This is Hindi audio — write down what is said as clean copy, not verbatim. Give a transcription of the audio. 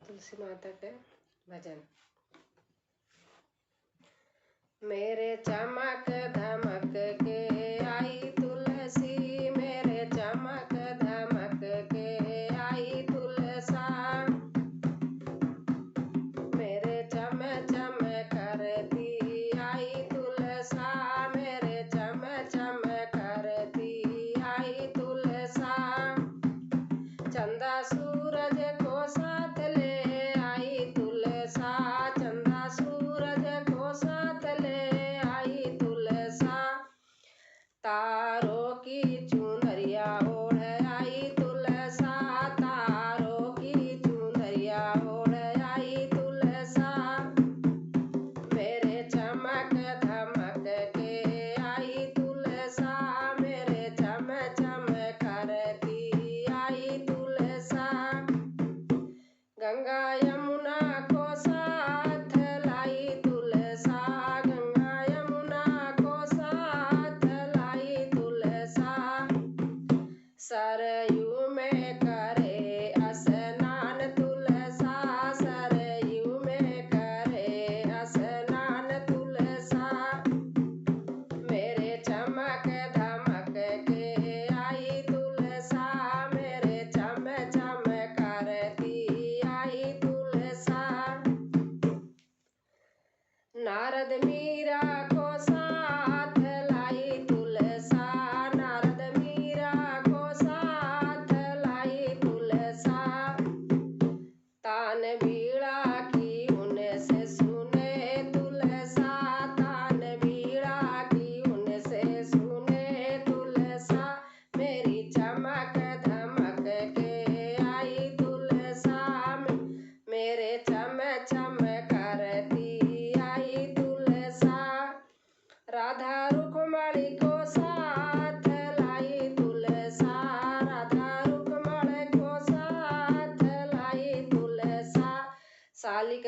तुलसी माता के भजन। मेरे चमक धमक के आई तुलसी, मेरे चमक धमक के आई तुलसा, मेरे चम चम करती आई तुलसा, मेरे चम चम करती आई तुलसा, चंदा सूरज को साथ ले आई तुलसा, चंदा सूरज को साथ ले आई तुलसा, तारों की चुनरिया ओढ़ आई तुलसा, तारों की चुनरिया ओढ़ आई तुलसा, मेरे चमक धमक के आई तुलसा, मेरे चम चम करती आई तुलसा, गंगा यमुना को साथ लाई तुलसा, गंगा यमुना को साथ लाई तुलसा, सरयू में करे स्नान तुलसा, सरयू में करे स्नान तुलसा, मेरे चमक धमक के आई तुलसा, मेरे चम चम करती आई तुलसा, नारद मीरा को साथ लाई तुलसा, नारद मीरा को साथ लाई तुलसा, तान बीड़ा की उनसे सुने तुलसा, तान बीड़ा की उनसे सुने तुलसा, मेरी चमक धमक के आई तुलसा, मेरे चम चम करती आई तुलसा, राधा रुक्मणी को साथ लाई तुलसा, राधा रुक्मणी को साथ लाई तुलसा, सालिक